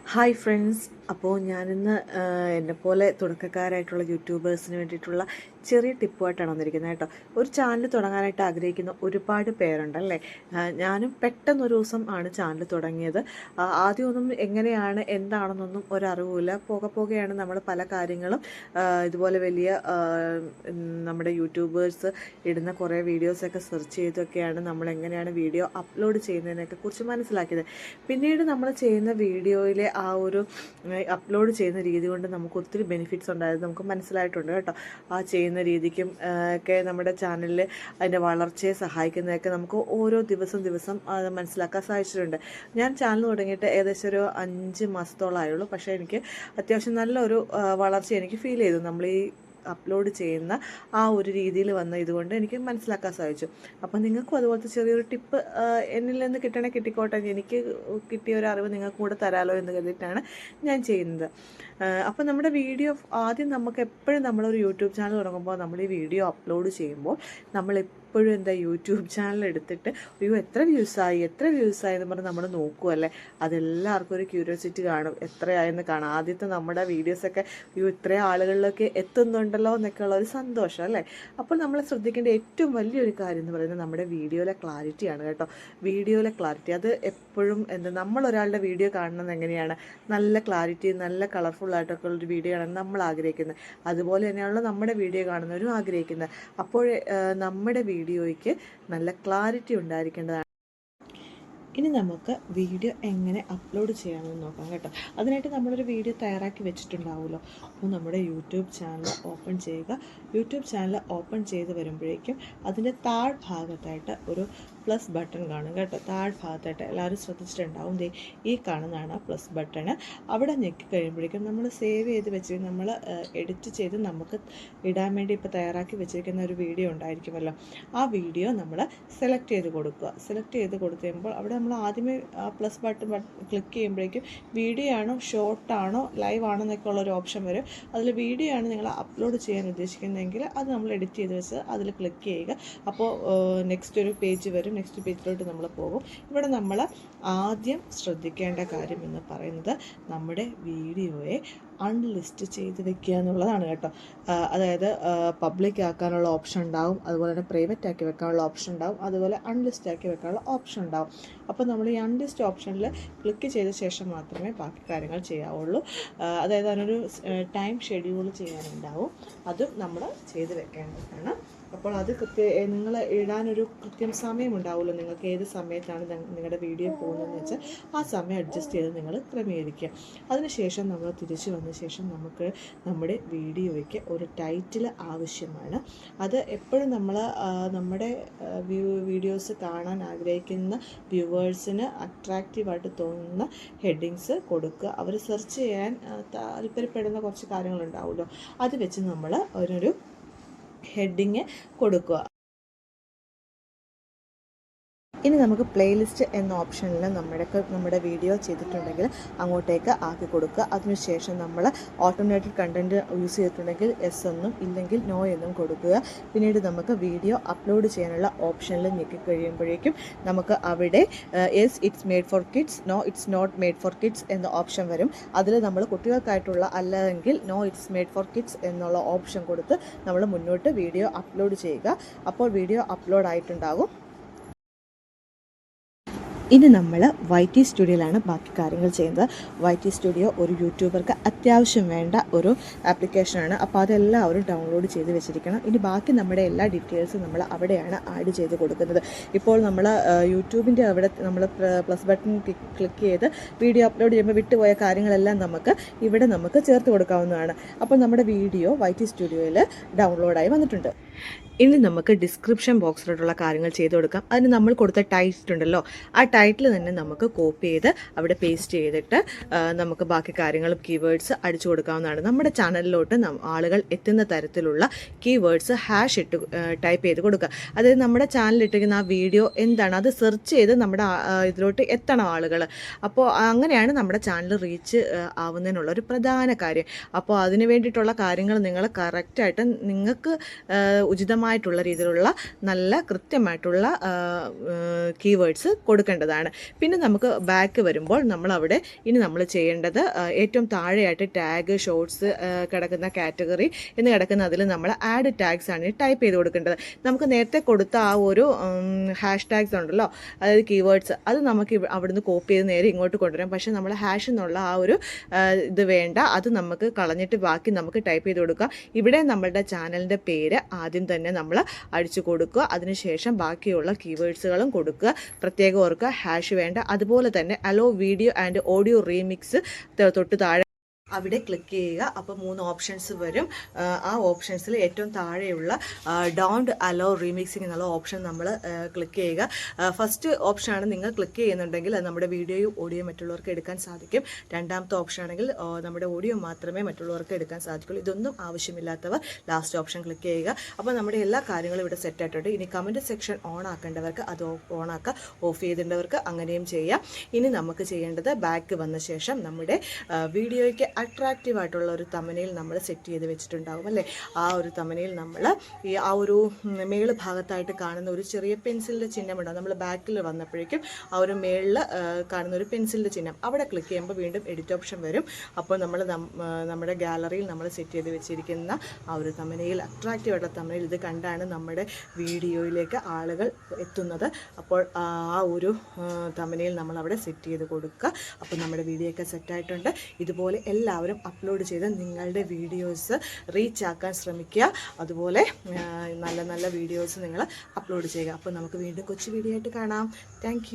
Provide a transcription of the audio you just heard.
Hi friends. അപ്പോൾ ഞാനിന്ന് എന്നെപ്പോലെ തുടക്കക്കാരായിട്ടുള്ള യൂട്യൂബേഴ്സിന് വേണ്ടിയിട്ടുള്ള ചെറിയ ടിപ്പുമായിട്ടാണ് വന്നിരിക്കുന്നത് കേട്ടോ. ഒരു ചാനൽ തുടങ്ങാനായിട്ട് ആഗ്രഹിക്കുന്ന ഒരുപാട് പേരുണ്ടല്ലേ. ഞാനും പെട്ടെന്നൊരു ദിവസം ആണ് ചാനൽ തുടങ്ങിയത്. ആദ്യമൊന്നും എങ്ങനെയാണ് എന്താണെന്നൊന്നും ഒരറിവില്ല. പോകെയാണ് നമ്മൾ പല കാര്യങ്ങളും ഇതുപോലെ വലിയ നമ്മുടെ യൂട്യൂബേഴ്സ് ഇടുന്ന കുറേ വീഡിയോസൊക്കെ സെർച്ച് ചെയ്തൊക്കെയാണ് നമ്മൾ എങ്ങനെയാണ് വീഡിയോ അപ്ലോഡ് ചെയ്യുന്നതിനൊക്കെ കുറിച്ച് മനസ്സിലാക്കിയത്. പിന്നീട് നമ്മൾ ചെയ്യുന്ന വീഡിയോയിലെ ആ ഒരു അപ്ലോഡ് ചെയ്യുന്ന രീതി കൊണ്ട് നമുക്ക് ഒത്തിരി ബെനിഫിറ്റ്സ് ഉണ്ടായത് നമുക്ക് മനസ്സിലായിട്ടുണ്ട് കേട്ടോ. ആ ചെയ്യുന്ന രീതിക്കും ഒക്കെ നമ്മുടെ ചാനലിൽ അതിൻ്റെ വളർച്ചയെ സഹായിക്കുന്നതൊക്കെ നമുക്ക് ഓരോ ദിവസം അത് മനസ്സിലാക്കാൻ സാധിച്ചിട്ടുണ്ട്. ഞാൻ ചാനൽ തുടങ്ങിയിട്ട് ഏകദേശം ഒരു 5 മാസത്തോളമായുള്ളൂ. പക്ഷേ എനിക്ക് അത്യാവശ്യം നല്ലൊരു വളർച്ച എനിക്ക് ഫീൽ ചെയ്തു. നമ്മൾ ഈ അപ്ലോഡ് ചെയ്യുന്ന ആ ഒരു രീതിയിൽ വന്ന ഇതുകൊണ്ട് എനിക്ക് മനസ്സിലാക്കാൻ സാധിച്ചു. അപ്പം നിങ്ങൾക്കും അതുപോലത്തെ ചെറിയൊരു ടിപ്പ് എന്നിൽ നിന്ന് കിട്ടിക്കോട്ടെ, എനിക്ക് കിട്ടിയ ഒരു അറിവ് നിങ്ങൾക്ക് കൂടെ തരാമല്ലോ എന്ന് കരുതിയിട്ടാണ് ഞാൻ ചെയ്യുന്നത്. അപ്പോൾ നമ്മുടെ വീഡിയോ ആദ്യം നമുക്ക് എപ്പോഴും നമ്മളൊരു യൂട്യൂബ് ചാനൽ തുടങ്ങുമ്പോൾ നമ്മൾ ഈ വീഡിയോ അപ്ലോഡ് ചെയ്യുമ്പോൾ നമ്മൾ എപ്പോഴും എന്താ യൂട്യൂബ് ചാനൽ എടുത്തിട്ട് അയ്യോ എത്ര വ്യൂസായി എന്ന് പറഞ്ഞ് നമ്മൾ നോക്കുമല്ലേ. അതെല്ലാവർക്കും ഒരു ക്യൂരിയോസിറ്റി കാണും, എത്രയായെന്ന് കാണാം. ആദ്യത്തെ നമ്മുടെ വീഡിയോസൊക്കെ അയ്യോ ഇത്ര ആളുകളിലൊക്കെ എത്തുന്നുണ്ടല്ലോ എന്നൊക്കെ ഉള്ള ഒരു സന്തോഷം അല്ലേ. അപ്പോൾ നമ്മൾ ശ്രദ്ധിക്കേണ്ട ഏറ്റവും വലിയൊരു കാര്യം എന്ന് പറയുന്നത് നമ്മുടെ വീഡിയോയിലെ ക്ലാരിറ്റിയാണ് കേട്ടോ. വീഡിയോയിലെ ക്ലാരിറ്റി അത് എപ്പോഴും നമ്മളൊരാളുടെ വീഡിയോ കാണുന്നത് എങ്ങനെയാണ്, നല്ല ക്ലാരിറ്റി നല്ല കളർഫുള്ളായിട്ടൊക്കെ ഉള്ളൊരു വീഡിയോ ആണ് നമ്മൾ ആഗ്രഹിക്കുന്നത്. അതുപോലെ തന്നെയാണല്ലോ നമ്മുടെ വീഡിയോ കാണുന്നവരും ആഗ്രഹിക്കുന്നത്. അപ്പോൾ നമ്മുടെ വീഡിയോയ്ക്ക് നല്ല ക്ലാരിറ്റി ഉണ്ടായിരിക്കേണ്ടതാണ്. ഇനി നമുക്ക് വീഡിയോ എങ്ങനെ അപ്ലോഡ് ചെയ്യാമെന്ന് നോക്കാം കേട്ടോ. അതിനായിട്ട് നമ്മളൊരു വീഡിയോ തയ്യാറാക്കി വെച്ചിട്ടുണ്ടാവുമല്ലോ. അപ്പോൾ നമ്മുടെ യൂട്യൂബ് ചാനൽ ഓപ്പൺ ചെയ്യുക. യൂട്യൂബ് ചാനൽ ഓപ്പൺ ചെയ്ത് വരുമ്പോഴേക്കും അതിൻ്റെ താഴ്ഭാഗത്തായിട്ട് ഒരു പ്ലസ് ബട്ടൺ കാണും കേട്ടോ. താഴ്ഭാഗത്തായിട്ട് എല്ലാവരും ശ്രദ്ധിച്ചിട്ടുണ്ടാവും. ഈ കാണുന്നതാണ് പ്ലസ് ബട്ടണ്. അവിടെ ഞെക്കി കഴിയുമ്പോഴേക്കും നമ്മൾ സേവ് ചെയ്ത് വെച്ച് നമ്മൾ എഡിറ്റ് ചെയ്ത് നമുക്ക് ഇടാൻ വേണ്ടി ഇപ്പോൾ തയ്യാറാക്കി വെച്ചിരിക്കുന്ന ഒരു വീഡിയോ ഉണ്ടായിരിക്കുമല്ലോ. ആ വീഡിയോ നമ്മൾ സെലക്ട് ചെയ്ത് കൊടുക്കുക. സെലക്ട് ചെയ്ത് കൊടുത്തു കഴിയുമ്പോൾ അവിടെ നമ്മൾ ആദ്യമേ ആ പ്ലസ് ബട്ടൺ ക്ലിക്ക് ചെയ്യുമ്പോഴേക്കും വീഡിയോ ആണോ ഷോർട്ടാണോ ലൈവ് ആണോ എന്നൊക്കെ ഉള്ളൊരു ഓപ്ഷൻ വരും. അതിൽ വീഡിയോ ആണ് നിങ്ങൾ അപ്ലോഡ് ചെയ്യാൻ ഉദ്ദേശിക്കുന്നതെങ്കിൽ അത് നമ്മൾ എഡിറ്റ് ചെയ്ത് വെച്ച് അതിൽ ക്ലിക്ക് ചെയ്യുക. അപ്പോൾ നെക്സ്റ്റ് ഒരു പേജ് വരും. നെക്സ്റ്റ് പേജിലോട്ട് നമ്മൾ പോകും. ഇവിടെ നമ്മൾ ആദ്യം ശ്രദ്ധിക്കേണ്ട കാര്യം എന്ന് പറയുന്നത് നമ്മുടെ വീഡിയോയെ അൺലിസ്റ്റ് ചെയ്ത് വെക്കുക എന്നുള്ളതാണ് കേട്ടോ. അതായത് പബ്ലിക് ആക്കാനുള്ള ഓപ്ഷൻ ഉണ്ടാവും, അതുപോലെ തന്നെ പ്രൈവറ്റ് ആക്കി വെക്കാനുള്ള ഓപ്ഷൻ ഉണ്ടാവും, അതുപോലെ അൺലിസ്റ്റ് ആക്കി വെക്കാനുള്ള ഓപ്ഷൻ ഉണ്ടാവും. അപ്പോൾ നമ്മൾ ഈ അൺലിസ്റ്റ് ഓപ്ഷനിൽ ക്ലിക്ക് ചെയ്ത ശേഷം മാത്രമേ ബാക്കി കാര്യങ്ങൾ ചെയ്യാവുള്ളൂ. അതായത് അതിനൊരു ടൈം ഷെഡ്യൂൾ ചെയ്യാനുണ്ടാവും, അതും നമ്മൾ ചെയ്ത് വെക്കേണ്ടതാണ്. അപ്പോൾ അത് നിങ്ങൾ ഇടാനൊരു കൃത്യം സമയമുണ്ടാവുമല്ലോ. നിങ്ങൾക്ക് ഏത് സമയത്താണ് നിങ്ങളുടെ വീഡിയോ പോകുന്നതെന്ന് വെച്ചാൽ ആ സമയം അഡ്ജസ്റ്റ് ചെയ്ത് നിങ്ങൾ ക്രമീകരിക്കുക. അതിനുശേഷം നമ്മൾ തിരിച്ചു വന്ന ശേഷം നമുക്ക് നമ്മുടെ വീഡിയോയ്ക്ക് ഒരു ടൈറ്റിൽ ആവശ്യമാണ്. അത് എപ്പോഴും നമ്മൾ നമ്മുടെ വീഡിയോസ് കാണാൻ ആഗ്രഹിക്കുന്ന വ്യൂവേഴ്സിന് അട്രാക്റ്റീവായിട്ട് തോന്നുന്ന ഹെഡിങ്സ് കൊടുക്കുക. അവർ സെർച്ച് ചെയ്യാൻ താല്പര്യപ്പെടുന്ന കുറച്ച് കാര്യങ്ങളുണ്ടാവുമല്ലോ, അത് വെച്ച് നമ്മൾ ഒരു ഹെഡിങ് കൊടുക്കുക. ഇനി നമുക്ക് പ്ലേലിസ്റ്റ് എന്ന ഓപ്ഷനിൽ നമ്മുടെ വീഡിയോ ചെയ്തിട്ടുണ്ടെങ്കിൽ അങ്ങോട്ടേക്ക് ആക്കി കൊടുക്കുക. അതിനുശേഷം നമ്മൾ ഓട്ടോമേറ്റഡ് കണ്ടൻറ്റ് യൂസ് ചെയ്തിട്ടുണ്ടെങ്കിൽ എസ് എന്നും ഇല്ലെങ്കിൽ നോ എന്നും കൊടുക്കുക. പിന്നീട് നമുക്ക് വീഡിയോ അപ്ലോഡ് ചെയ്യാനുള്ള ഓപ്ഷനിൽ ഞെക്കി കഴിയുമ്പോഴേക്കും നമുക്ക് അവിടെ yes it's made for kids, no it's not made for kids എന്ന ഓപ്ഷൻ വരും. അതിൽ നമ്മൾ കുട്ടികൾക്കായിട്ടുള്ള അല്ലെങ്കിൽ no it's made for kids എന്നുള്ള ഓപ്ഷൻ കൊടുത്ത് നമ്മൾ മുന്നോട്ട് വീഡിയോ അപ്ലോഡ് ചെയ്യുക. അപ്പോൾ വീഡിയോ അപ്ലോഡ് ആയിട്ടുണ്ടാകും. ഇനി നമ്മൾ YT സ്റ്റുഡിയോയിലാണ് ബാക്കി കാര്യങ്ങൾ ചെയ്യുന്നത്. YT സ്റ്റുഡിയോ ഒരു യൂട്യൂബർക്ക് അത്യാവശ്യം വേണ്ട ഒരു ആപ്ലിക്കേഷനാണ്. അപ്പോൾ അതെല്ലാവരും ഡൗൺലോഡ് ചെയ്ത് വെച്ചിരിക്കണം. ഇനി ബാക്കി നമ്മുടെ എല്ലാ ഡീറ്റെയിൽസും നമ്മൾ അവിടെയാണ് ആഡ് ചെയ്ത് കൊടുക്കുന്നത്. ഇപ്പോൾ നമ്മൾ യൂട്യൂബിൻ്റെ അവിടെ നമ്മൾ പ്ലസ് ബട്ടൺ ക്ലിക്ക് ചെയ്ത് വീഡിയോ അപ്ലോഡ് ചെയ്യുമ്പോൾ വിട്ടുപോയ കാര്യങ്ങളെല്ലാം ഇവിടെ നമുക്ക് ചേർത്ത് കൊടുക്കാവുന്നതാണ്. അപ്പോൾ നമ്മുടെ വീഡിയോ YT സ്റ്റുഡിയോയിൽ ഡൗൺലോഡായി വന്നിട്ടുണ്ട്. ഇനി നമുക്ക് ഡിസ്ക്രിപ്ഷൻ ബോക്സിലോട്ടുള്ള കാര്യങ്ങൾ ചെയ്ത് കൊടുക്കാം. അതിന് നമ്മൾ കൊടുത്ത ടൈറ്റിൽ ഉണ്ടല്ലോ, ആ ടൈറ്റിൽ തന്നെ നമുക്ക് കോപ്പി ചെയ്ത് അവിടെ പേസ്റ്റ് ചെയ്തിട്ട് നമുക്ക് ബാക്കി കാര്യങ്ങളും കീവേഡ്സ് അടിച്ചു കൊടുക്കാവുന്നതാണ്. നമ്മുടെ ചാനലിലോട്ട് ആളുകൾ എത്തുന്ന തരത്തിലുള്ള കീവേഡ്സ് ഹാഷ് ഇട്ട് ടൈപ്പ് ചെയ്ത് കൊടുക്കുക. അതായത് നമ്മുടെ ചാനലിൽ ഇട്ടിരിക്കുന്ന ആ വീഡിയോ എന്താണ് അത് സെർച്ച് ചെയ്ത് നമ്മുടെ ഇതിലോട്ട് എത്തണം ആളുകൾ. അപ്പോൾ അങ്ങനെയാണ് നമ്മുടെ ചാനൽ റീച്ച് ആവുന്നതിനുള്ള ഒരു പ്രധാന കാര്യം. അപ്പോൾ അതിന് വേണ്ടിയിട്ടുള്ള കാര്യങ്ങൾ നിങ്ങൾ കറക്റ്റായിട്ട് നിങ്ങൾക്ക് ഉചിതമായ വ്യക്തമായിട്ടുള്ള രീതിയിലുള്ള നല്ല കൃത്യമായിട്ടുള്ള കീവേഡ്സ് കൊടുക്കേണ്ടതാണ്. പിന്നെ നമുക്ക് ബാക്ക് വരുമ്പോൾ നമ്മളവിടെ ഇനി നമ്മൾ ചെയ്യേണ്ടത് ഏറ്റവും താഴെയായിട്ട് ടാഗ്, ഷോർട്സ് കിടക്കുന്ന കാറ്റഗറി എന്ന് കിടക്കുന്ന അതിൽ നമ്മൾ ആഡ് ടാഗ്സ് ആണ് ടൈപ്പ് ചെയ്ത് കൊടുക്കേണ്ടത്. നമുക്ക് നേരത്തെ കൊടുത്ത ആ ഒരു ഹാഷ് ടാഗ്സ് ഉണ്ടല്ലോ, അതായത് കീവേഡ്സ്, അത് നമുക്ക് അവിടുന്ന് കോപ്പി ചെയ്ത് നേരെ ഇങ്ങോട്ട് കൊണ്ടുവരാം. പക്ഷേ നമ്മൾ ഹാഷ് എന്നുള്ള ആ ഒരു ഇത് വേണ്ട, അത് നമുക്ക് കളഞ്ഞിട്ട് ബാക്കി നമുക്ക് ടൈപ്പ് ചെയ്ത് കൊടുക്കുക. ഇവിടെ നമ്മളുടെ ചാനലിൻ്റെ പേര് ആദ്യം തന്നെ നമ്മൾ അടിച്ചു കൊടുക്കുക. അതിനുശേഷം ബാക്കിയുള്ള കീവേഡ്സുകളും കൊടുക്കുക. പ്രത്യേകം ഓർക്കുക ഹാഷ് വേണ്ട. അതുപോലെ തന്നെ hello video and audio remix തൊട്ട് താഴെ അവിടെ ക്ലിക്ക് ചെയ്യുക. അപ്പോൾ 3 ഓപ്ഷൻസ് വരും. ആ ഓപ്ഷൻസിൽ ഏറ്റവും താഴെയുള്ള ഡോണ്ട് അലോ റീമിക്സിങ് എന്നുള്ള ഓപ്ഷൻ നമ്മൾ ക്ലിക്ക് ചെയ്യുക. ഫസ്റ്റ് ഓപ്ഷനാണ് നിങ്ങൾ ക്ലിക്ക് ചെയ്യുന്നുണ്ടെങ്കിൽ അത് നമ്മുടെ വീഡിയോയും ഓഡിയോ മറ്റുള്ളവർക്ക് എടുക്കാൻ സാധിക്കും. രണ്ടാമത്തെ ഓപ്ഷൻ ആണെങ്കിൽ നമ്മുടെ ഓഡിയോ മാത്രമേ മറ്റുള്ളവർക്ക് എടുക്കാൻ സാധിക്കുള്ളൂ. ഇതൊന്നും ആവശ്യമില്ലാത്തവർ ലാസ്റ്റ് ഓപ്ഷൻ ക്ലിക്ക് ചെയ്യുക. അപ്പോൾ നമ്മുടെ എല്ലാ കാര്യങ്ങളും ഇവിടെ സെറ്റ് ആയിട്ടുണ്ട്. ഇനി കമൻറ്റ് സെക്ഷൻ ഓൺ ആക്കേണ്ടവർക്ക് അത് ഓൺ ആക്കുക, ഓഫ് ചെയ്തേണ്ടവർക്ക് അങ്ങനെയും ചെയ്യാം. ഇനി നമുക്ക് ചെയ്യേണ്ടത് ബാക്ക് വന്ന ശേഷം നമ്മുടെ വീഡിയോയ്ക്ക് അട്രാക്റ്റീവ് ആയിട്ടുള്ള ഒരു തമ്പനെയിൽ നമ്മൾ സെറ്റ് ചെയ്ത് വെച്ചിട്ടുണ്ടാകും അല്ലേ. ആ ഒരു തമ്പനെയിൽ നമ്മൾ ഈ ആ ഒരു മേൾ ഭാഗത്തായിട്ട് കാണുന്ന ഒരു ചെറിയ പെൻസിലിൻ്റെ ചിഹ്നമുണ്ടാകും. നമ്മൾ ബാക്കിൽ വന്നപ്പോഴേക്കും ആ ഒരു മേളിൽ കാണുന്ന ഒരു പെൻസിലിൻ്റെ ചിഹ്നം അവിടെ ക്ലിക്ക് ചെയ്യുമ്പോൾ വീണ്ടും എഡിറ്റ് ഓപ്ഷൻ വരും. അപ്പോൾ നമ്മൾ നമ്മുടെ ഗാലറിയിൽ നമ്മൾ സെറ്റ് ചെയ്ത് വെച്ചിരിക്കുന്ന ആ ഒരു തമ്പനെയിൽ, അട്രാക്റ്റീവ് ആയിട്ടുള്ള തമ്പനെയിൽ, ഇത് കണ്ടാണ് നമ്മുടെ വീഡിയോയിലേക്ക് ആളുകൾ എത്തുന്നത്. അപ്പോൾ ആ ഒരു തമ്പനെയിൽ നമ്മൾ അവിടെ സെറ്റ് ചെയ്ത് കൊടുക്കുക. അപ്പോൾ നമ്മുടെ വീഡിയോ ഒക്കെ സെറ്റായിട്ടുണ്ട്. ഇതുപോലെ എല്ലാവരും അപ്ലോഡ് ചെയ്ത് നിങ്ങളുടെ വീഡിയോസ് റീച്ച് ആക്കാൻ ശ്രമിക്കുക. അതുപോലെ നല്ല നല്ല വീഡിയോസ് നിങ്ങൾ അപ്ലോഡ് ചെയ്യുക. അപ്പോൾ നമുക്ക് വീണ്ടും കൊച്ചു വീഡിയോ ആയിട്ട് കാണാം. താങ്ക്